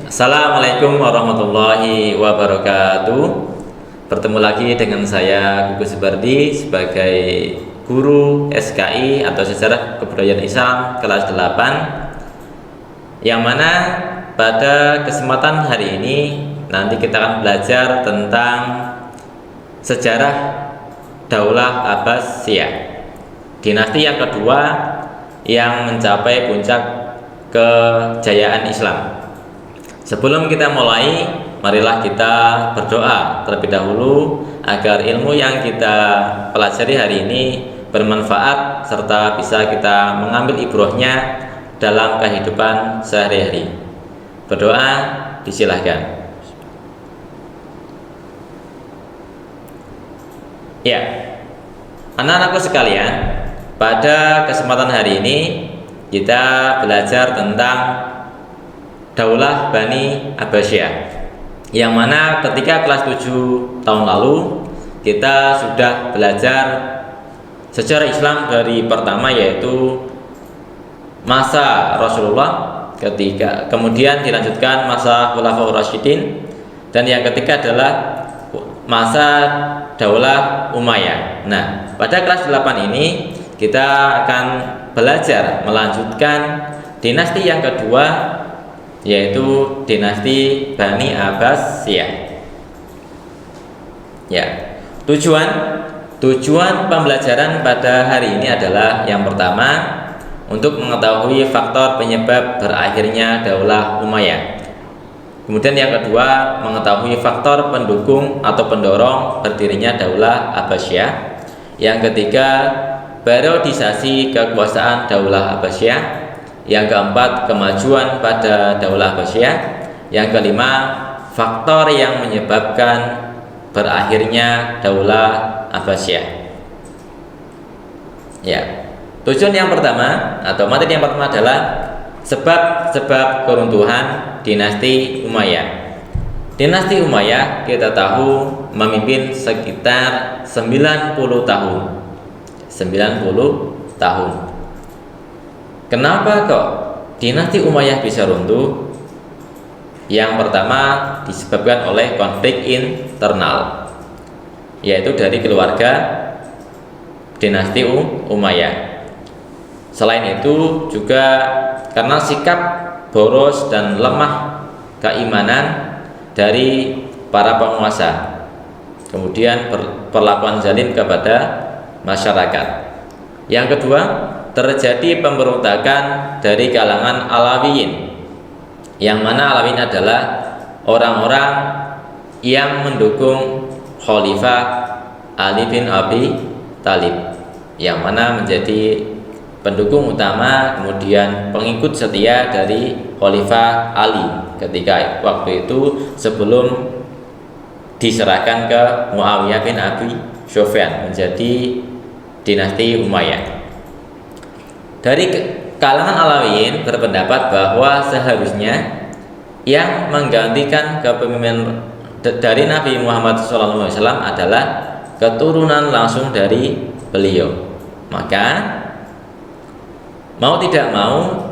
Assalamualaikum warahmatullahi wabarakatuh. Bertemu lagi dengan saya Gugus Subardi sebagai guru SKI atau Sejarah Kebudayaan Islam kelas 8, yang mana pada kesempatan hari ini nanti kita akan belajar tentang sejarah Daulah Abbasiyah, dinasti yang kedua yang mencapai puncak kejayaan Islam. Sebelum kita mulai, marilah kita berdoa terlebih dahulu agar ilmu yang kita pelajari hari ini bermanfaat serta bisa kita mengambil ibrahnya dalam kehidupan sehari-hari. Berdoa disilahkan. Ya, anak-anakku sekalian, pada kesempatan hari ini kita belajar tentang Daulah Bani Abbasiyah, yang mana ketika kelas 7 tahun lalu kita sudah belajar sejarah Islam dari pertama, yaitu masa Rasulullah ketika, kemudian dilanjutkan masa Khulafaur Rasyidin, dan yang ketiga adalah masa Daulah Umayyah. Nah, pada kelas 8 ini kita akan belajar melanjutkan dinasti yang kedua, yaitu dinasti Bani Abbasiyah. Ya, tujuan pembelajaran pada hari ini adalah yang pertama, untuk mengetahui faktor penyebab berakhirnya Daulah Umayyah. Kemudian yang kedua, mengetahui faktor pendukung atau pendorong berdirinya Daulah Abbasiyah. Yang ketiga, periodisasi kekuasaan Daulah Abbasiyah. Yang keempat, kemajuan pada Daulah Abbasiyah. Yang kelima, faktor yang menyebabkan berakhirnya Daulah Abbasiyah. Ya, tujuan yang pertama atau materi yang pertama adalah sebab-sebab keruntuhan dinasti Umayyah. Dinasti Umayyah kita tahu memimpin sekitar 90 tahun. 90 tahun. Kenapa kok dinasti Umayyah bisa runtuh? Yang pertama disebabkan oleh konflik internal, yaitu dari keluarga dinasti Umayyah. Selain itu juga karena sikap boros dan lemah keimanan dari para penguasa, kemudian perlakuan zalim kepada masyarakat. Yang kedua, terjadi pemberontakan dari kalangan Alawiyin, yang mana Alawiyin adalah orang-orang yang mendukung Khalifah Ali bin Abi Thalib, yang mana menjadi pendukung utama, kemudian pengikut setia dari Khalifah Ali ketika waktu itu sebelum diserahkan ke Muawiyah bin Abi Sufyan menjadi dinasti Umayyah. Dari kalangan Alawiyin berpendapat bahwa seharusnya yang menggantikan kepemimpinan dari Nabi Muhammad SAW adalah keturunan langsung dari beliau. Maka mau tidak mau,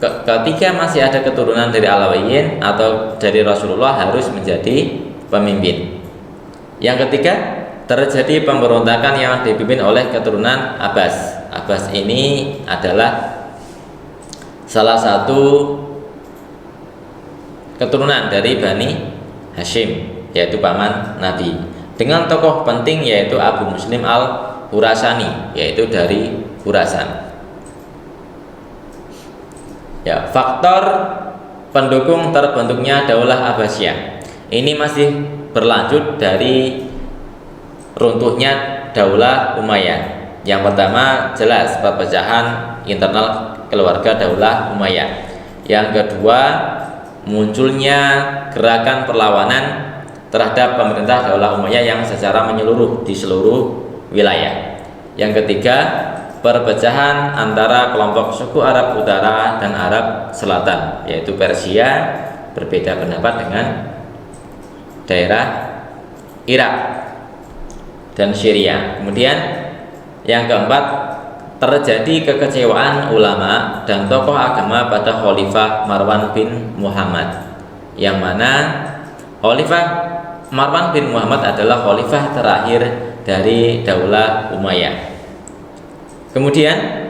ketika masih ada keturunan dari Alawiyin atau dari Rasulullah harus menjadi pemimpin. Yang ketiga, terjadi pemberontakan yang dipimpin oleh keturunan Abbas. Abbas ini adalah salah satu keturunan dari Bani Hashim, yaitu paman Nabi, dengan tokoh penting yaitu Abu Muslim al-Khurasani, yaitu dari Khurasan. Ya, faktor pendukung terbentuknya Daulah Abbasiyah ini masih berlanjut dari runtuhnya Daulah Umayyah. Yang pertama jelas perpecahan internal keluarga Daulah Umayyah. Yang kedua, munculnya gerakan perlawanan terhadap pemerintah Daulah Umayyah yang secara menyeluruh di seluruh wilayah. Yang ketiga, perpecahan antara kelompok suku Arab Utara dan Arab Selatan, yaitu Persia berbeda pendapat dengan daerah Irak dan Syria. Kemudian yang keempat, terjadi kekecewaan ulama dan tokoh agama pada Khalifah Marwan bin Muhammad, yang mana Khalifah Marwan bin Muhammad adalah khalifah terakhir dari Daulah Umayyah. Kemudian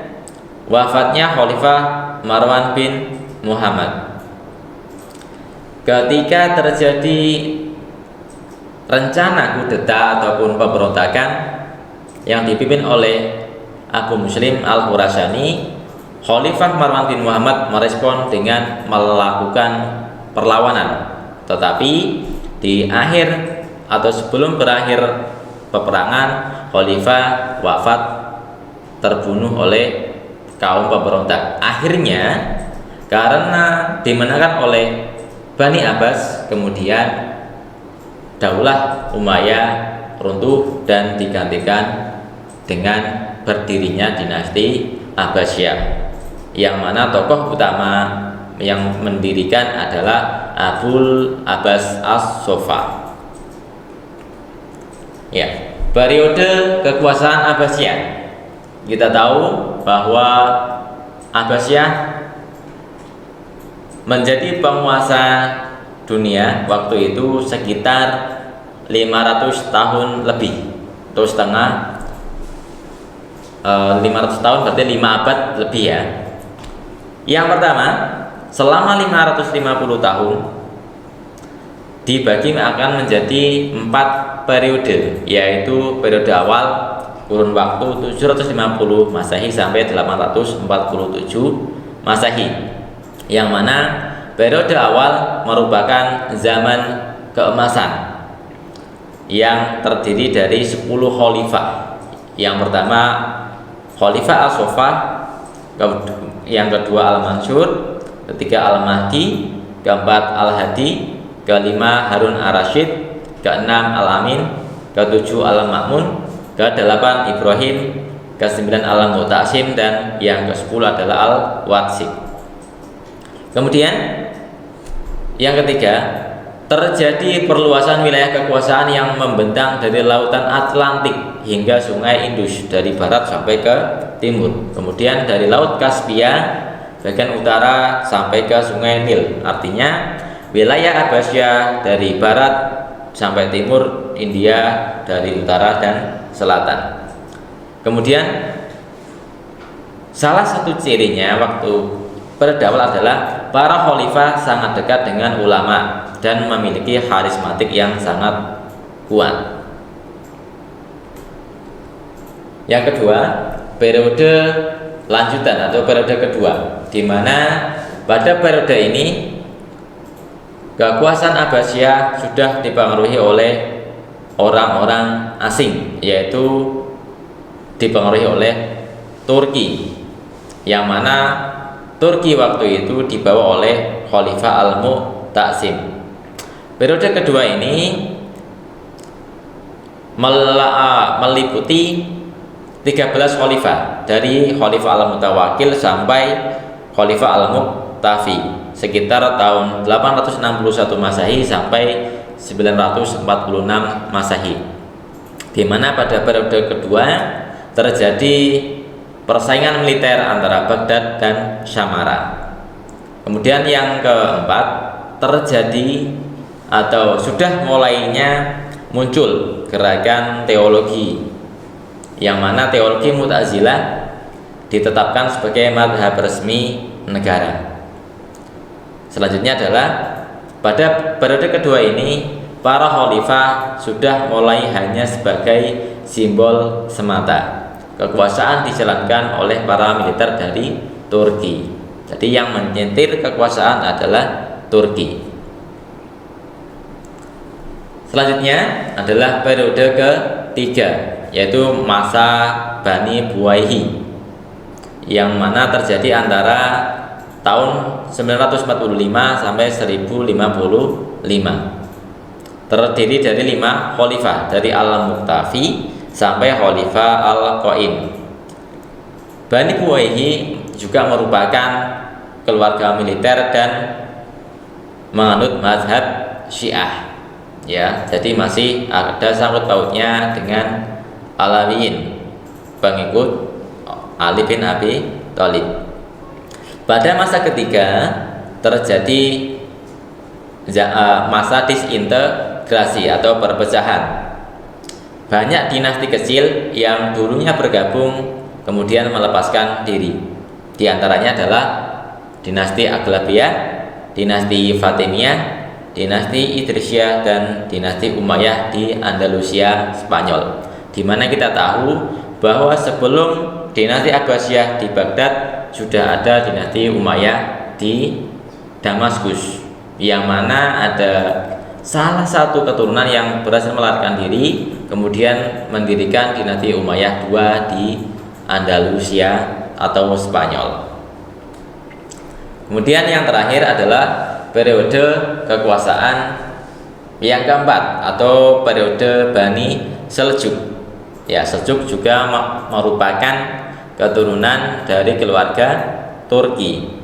wafatnya Khalifah Marwan bin Muhammad. Ketika terjadi rencana kudeta ataupun pemberontakan yang dipimpin oleh Abu Muslim Al-Khurasani, Khalifah Marwan bin Muhammad merespon dengan melakukan perlawanan. Tetapi di akhir atau sebelum berakhir peperangan, Khalifah wafat terbunuh oleh kaum pemberontak. Akhirnya karena dimenangkan oleh Bani Abbas, kemudian Daulah Umayyah runtuh dan digantikan dengan berdirinya dinasti Abbasiyah, yang mana tokoh utama yang mendirikan adalah Abul Abbas As-Sofa. Ya, periode kekuasaan Abbasiyah, kita tahu bahwa Abbasiyah menjadi penguasa dunia waktu itu sekitar 500 tahun lebih atau setengah. 500 tahun berarti 5 abad lebih ya. Yang pertama, selama 550 tahun dibagi akan menjadi 4 periode, yaitu periode awal kurun waktu 750 Masehi sampai 847 Masehi, yang mana periode awal merupakan zaman keemasan yang terdiri dari 10 khalifah. Yang pertama Khalifah As-Sofa, yang kedua Al-Mansur, ketiga Al-Mahdi, keempat Al-Hadi, kelima Harun Ar-Rasyid, keenam Al-Amin, ketujuh Al-Ma'mun, kedelapan Ibrahim, kesembilan Al-Mu'tasim, dan yang kesepuluh adalah Al-Watsik. Kemudian yang ketiga, terjadi perluasan wilayah kekuasaan yang membentang dari lautan Atlantik hingga sungai Indus dari barat sampai ke timur. Kemudian dari laut Kaspia bagian utara sampai ke sungai Nil. Artinya wilayah Abbasiyah dari barat sampai timur, India dari utara dan selatan. Kemudian salah satu cirinya waktu berdaulat adalah para khalifah sangat dekat dengan ulama dan memiliki karismatik yang sangat kuat. Yang kedua, periode lanjutan atau periode kedua, di mana pada periode ini kekuasaan Abbasiyah sudah dipengaruhi oleh orang-orang asing, yaitu dipengaruhi oleh Turki, yang mana Turki waktu itu dibawa oleh Khalifah Al-Mu'tasim. Periode kedua ini meliputi 13 khalifah, dari Khalifah Al-Mutawakkil sampai Khalifah Al-Muqtafi, sekitar tahun 861 Masehi sampai 946 Masehi, di mana pada periode kedua terjadi persaingan militer antara Baghdad dan Samarra. Kemudian yang keempat, terjadi atau sudah mulainya muncul gerakan teologi, yang mana teologi Mu'tazilah ditetapkan sebagai mazhab resmi negara. Selanjutnya adalah pada periode kedua ini para khalifah sudah mulai hanya sebagai simbol semata. Kekuasaan dijalankan oleh para militer dari Turki. Jadi yang menyentir kekuasaan adalah Turki. Selanjutnya adalah periode ketiga, yaitu masa Bani Buwaihi, yang mana terjadi antara tahun 945 sampai 1055. Terdiri dari 5 khalifah, dari Al-Muqtafi sampai Khalifah Al-Qaim. Bani Buwaihi juga merupakan keluarga militer dan menganut mazhab Syiah. Ya, jadi masih ada sangkut pautnya dengan Alawiyin, pengikut Ali bin Abi Thalib. Pada masa ketiga terjadi masa disintegrasi atau perpecahan. Banyak dinasti kecil yang dulunya bergabung kemudian melepaskan diri. Di antaranya adalah dinasti Aghlabiyah, dinasti Fatimiyah, dinasti Idrisiyah, dan dinasti Umayyah di Andalusia, Spanyol. Di mana kita tahu bahwa sebelum dinasti Abbasiyah di Baghdad sudah ada dinasti Umayyah di Damaskus, yang mana ada salah satu keturunan yang berhasil melarikan diri kemudian mendirikan dinasti Umayyah II di Andalusia atau Spanyol. Kemudian yang terakhir adalah periode kekuasaan yang keempat atau periode Bani Seljuk. Ya, Seljuk juga merupakan keturunan dari keluarga Turki.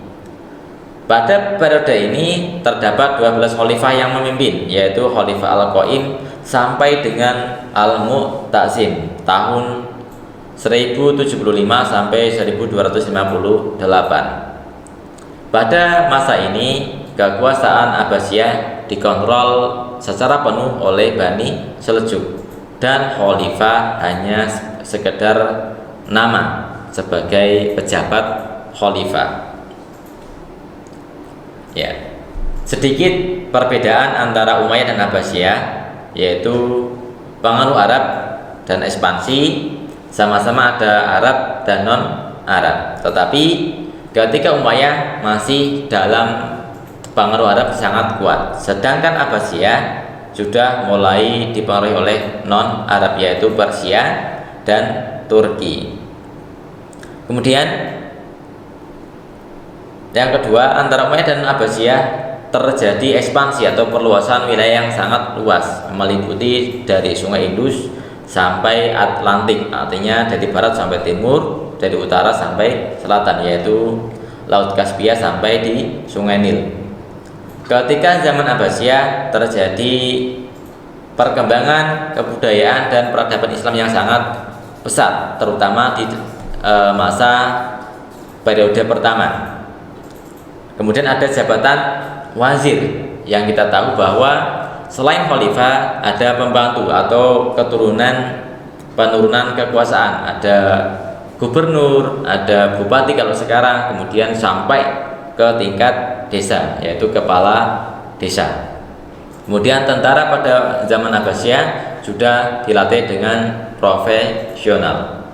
Pada periode ini terdapat 12 khalifah yang memimpin, yaitu Khalifah Al-Qaim sampai dengan Al-Mu'tasim tahun 1075 sampai 1258. Pada masa ini kekuasaan Abbasiyah dikontrol secara penuh oleh Bani Seljuk dan khalifah hanya sekedar nama sebagai pejabat khalifah. Ya, sedikit perbedaan antara Umayyah dan Abbasiyah, yaitu pengaruh Arab dan ekspansi, sama-sama ada Arab dan non Arab. Tetapi ketika Umayyah masih dalam pengaruh Arab sangat kuat, sedangkan Abbasiyah sudah mulai dipengaruhi oleh non Arab, yaitu Persia dan Turki. Kemudian yang kedua, antara Umayyah dan Abbasiyah terjadi ekspansi atau perluasan wilayah yang sangat luas, meliputi dari Sungai Indus sampai Atlantik, artinya dari barat sampai timur, dari utara sampai selatan, yaitu Laut Kaspia sampai di Sungai Nil. Ketika zaman Abbasiyah terjadi perkembangan kebudayaan dan peradaban Islam yang sangat pesat, terutama di masa periode pertama. Kemudian ada jabatan wazir, yang kita tahu bahwa selain khalifah ada pembantu atau penurunan kekuasaan, ada gubernur, ada bupati kalau sekarang, kemudian sampai ke tingkat desa, yaitu kepala desa. Kemudian tentara pada zaman Abbasiyah sudah dilatih dengan profesional.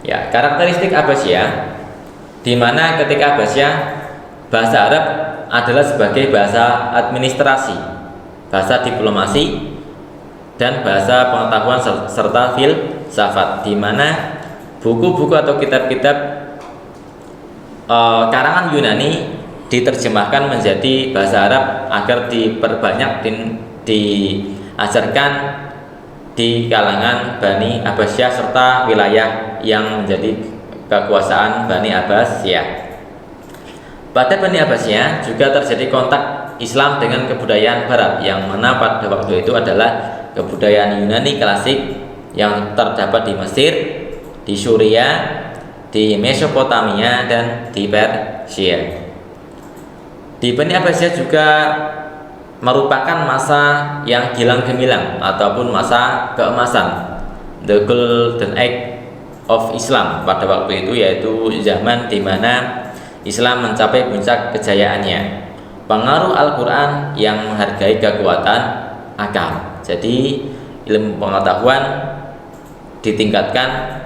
Ya, karakteristik Abbasiyah, di mana ketika Abbasiyah bahasa Arab adalah sebagai bahasa administrasi, bahasa diplomasi, dan bahasa pengetahuan serta filsafat, di mana buku-buku atau kitab-kitab karangan Yunani diterjemahkan menjadi bahasa Arab agar diperbanyak diajarkan di kalangan Bani Abbasiyah serta wilayah yang menjadi kekuasaan Bani Abbasiyah. Pada Bani Abbasiyah juga terjadi kontak Islam dengan kebudayaan Barat, yang mana pada waktu itu adalah kebudayaan Yunani klasik yang terdapat di Mesir, di Suriah, di Mesopotamia, dan di Persia. Di Bani Abbasiyah juga merupakan masa yang gilang gemilang ataupun masa keemasan, the golden age of Islam pada waktu itu, yaitu zaman di mana Islam mencapai puncak kejayaannya. Pengaruh Al-Quran yang menghargai kekuatan akal. Jadi ilmu pengetahuan ditingkatkan,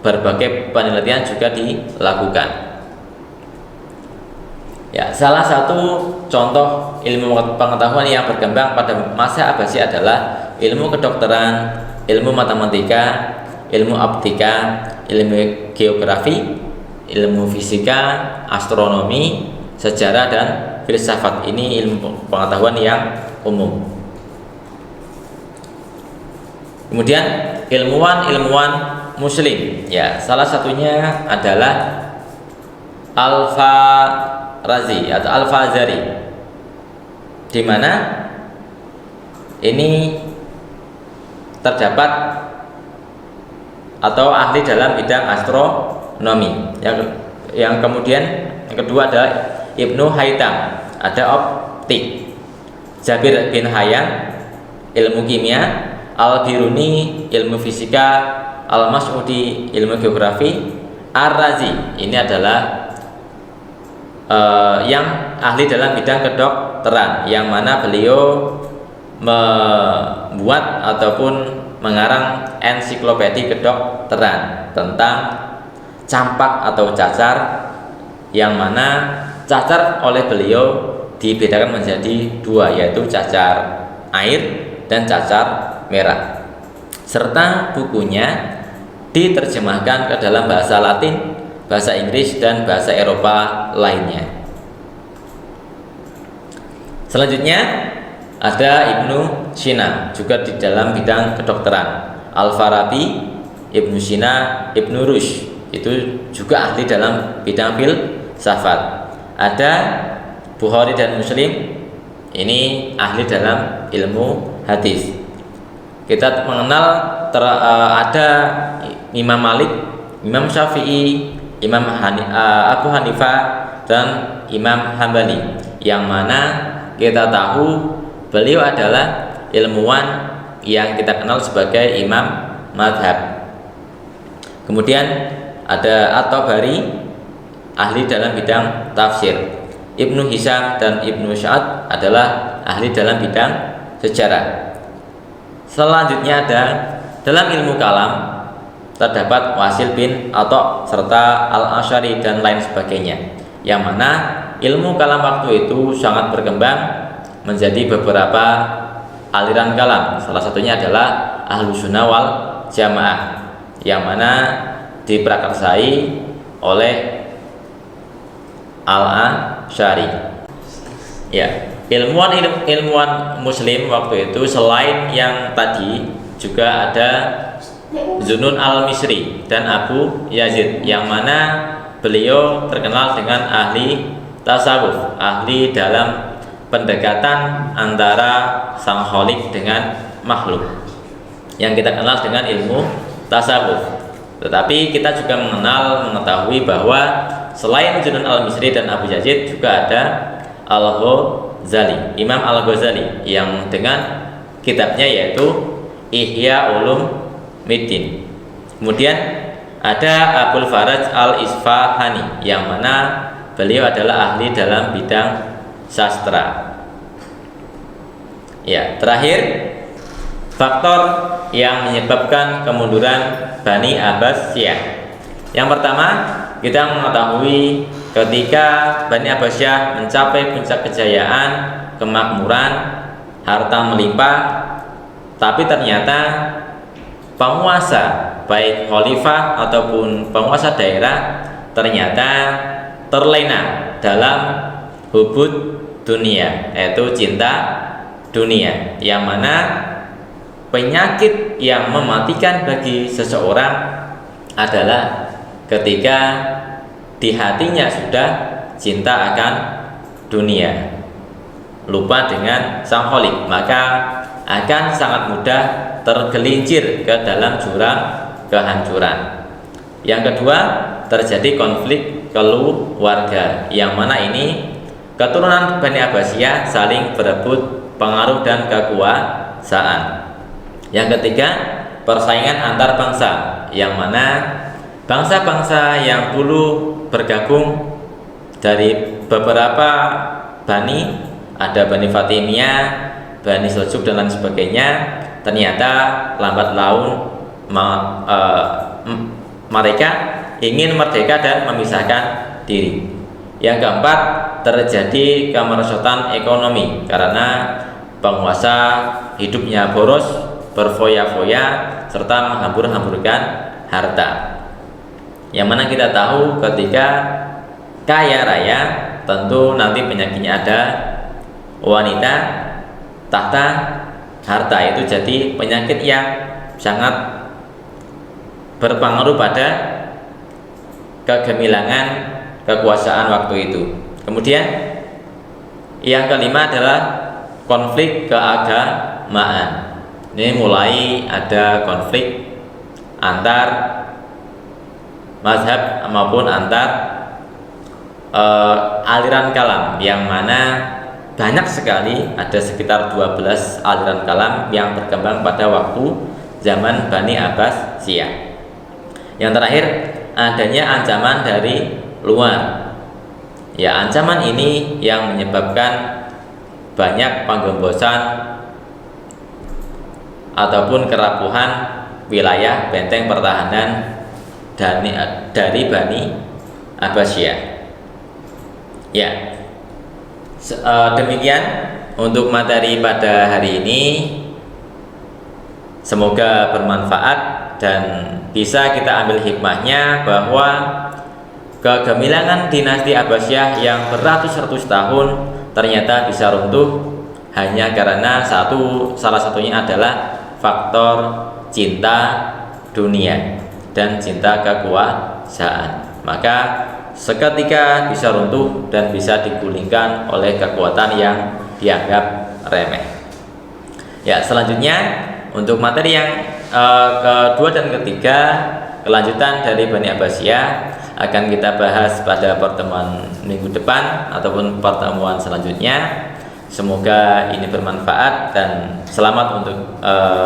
berbagai penelitian juga dilakukan. Ya, salah satu contoh ilmu pengetahuan yang berkembang pada masa Abbasiyah adalah ilmu kedokteran, ilmu matematika, ilmu optika, ilmu geografi, ilmu fisika, astronomi, sejarah, dan filsafat. Ini ilmu pengetahuan yang umum. Kemudian ilmuwan muslim, ya, salah satunya adalah Al-Farazi atau Al-Fazari, di mana ini terdapat atau ahli dalam bidang astronomi. Yang kemudian yang kedua adalah Ibnu Haytham, ada optik. Jabir bin Hayyan, ilmu kimia. Al-Biruni, ilmu fisika. Al-Mas'udi, ilmu geografi. Ar-Razi, ini adalah yang ahli dalam bidang kedokteran, yang mana beliau membuat ataupun mengarang ensiklopedia kedokteran tentang campak atau cacar, yang mana cacar oleh beliau dibedakan menjadi dua, yaitu cacar air dan cacar merah, serta bukunya diterjemahkan ke dalam bahasa Latin, bahasa Inggris, dan bahasa Eropa lainnya. Selanjutnya ada Ibnu Sina, juga di dalam bidang kedokteran. Al-Farabi, Ibnu Sina, Ibnu Rushd, itu juga ahli dalam bidang filsafat. Ada Bukhari dan Muslim, ini ahli dalam ilmu hadis. Kita mengenal ada Imam Malik, Imam Syafi'i, Abu Hanifah, dan Imam Hambali, yang mana kita tahu beliau adalah ilmuwan yang kita kenal sebagai imam madhab. Kemudian ada At-Tabari, ahli dalam bidang tafsir. Ibnu Hisham dan Ibnu Sa'ad adalah ahli dalam bidang sejarah. Selanjutnya ada dalam ilmu kalam terdapat Wasil bin Atha serta Al-Asy'ari dan lain sebagainya, yang mana ilmu kalam waktu itu sangat berkembang menjadi beberapa aliran kalam. Salah satunya adalah Ahlus Sunnah wal Jamaah, yang mana diprakarsai oleh Al-Asy'ari. Ya, ilmuwan muslim waktu itu selain yang tadi juga ada Zunun al-Misri dan Abu Yazid, yang mana beliau terkenal dengan ahli tasawuf, ahli dalam pendekatan antara sang khalik dengan makhluk, yang kita kenal dengan ilmu tasawuf. Tetapi kita juga mengetahui bahwa selain Zunun al-Misri dan Abu Yazid juga ada Al-Ghazali, Imam Al-Ghazali, yang dengan kitabnya yaitu Ihya Ulumuddin. Kemudian ada Abul Faraj Al-Isfahani, yang mana beliau adalah ahli dalam bidang sastra. Ya, terakhir faktor yang menyebabkan kemunduran Bani Abbasiyah. Yang pertama, kita mengetahui ketika Bani Abbasiyah mencapai puncak kejayaan, kemakmuran, harta melimpah, tapi ternyata penguasa baik khalifah ataupun penguasa daerah ternyata terlena dalam hubud dunia, yaitu cinta dunia, yang mana penyakit yang mematikan bagi seseorang adalah ketika di hatinya sudah cinta akan dunia, lupa dengan sang khalik, maka akan sangat mudah tergelincir ke dalam jurang kehancuran. Yang kedua, terjadi konflik keluarga, yang mana ini keturunan Bani Abbasiyah saling berebut pengaruh dan kekuasaan. Yang ketiga, persaingan antar bangsa, yang mana bangsa-bangsa yang dulu bergabung dari beberapa bani, ada Bani Fatimiyah, Bani Seljuk dan lain sebagainya, ternyata lambat laun mereka ingin merdeka dan memisahkan diri. Yang keempat, terjadi kemerosotan ekonomi karena penguasa hidupnya boros, berfoya-foya, serta menghambur-hamburkan harta. Yang mana kita tahu ketika kaya raya, tentu nanti penyakitnya ada wanita, tahta, harta. Itu jadi penyakit yang sangat berpengaruh pada kegemilangan kekuasaan waktu itu. Kemudian yang kelima adalah konflik keagamaan. Ini mulai ada konflik antar mazhab maupun antar aliran kalam, yang mana banyak sekali, ada sekitar 12 aliran kalam yang berkembang pada waktu zaman Bani Abbasiyah. Yang terakhir, adanya ancaman dari luar. Ya, ancaman ini yang menyebabkan banyak penggembosan ataupun kerapuhan wilayah benteng pertahanan dari Bani Abbasiyah. Ya, demikian untuk materi pada hari ini. Semoga bermanfaat dan bisa kita ambil hikmahnya bahwa kegemilangan dinasti Abbasiyah yang beratus-ratus tahun ternyata bisa runtuh hanya karena salah satunya adalah faktor cinta dunia dan cinta kekuasaan. Maka seketika bisa runtuh dan bisa digulingkan oleh kekuatan yang dianggap remeh. Ya, selanjutnya untuk materi yang kedua dan ketiga, kelanjutan dari Bani Abbasiyah, akan kita bahas pada pertemuan minggu depan ataupun pertemuan selanjutnya. Semoga ini bermanfaat dan selamat untuk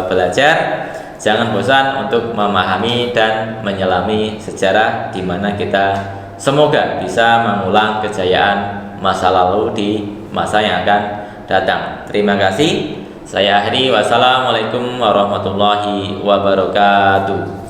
belajar. Jangan bosan untuk memahami dan menyelami sejarah, di mana kita semoga bisa mengulang kejayaan masa lalu di masa yang akan datang. Terima kasih. Saya akhiri. Wassalamualaikum warahmatullahi wabarakatuh.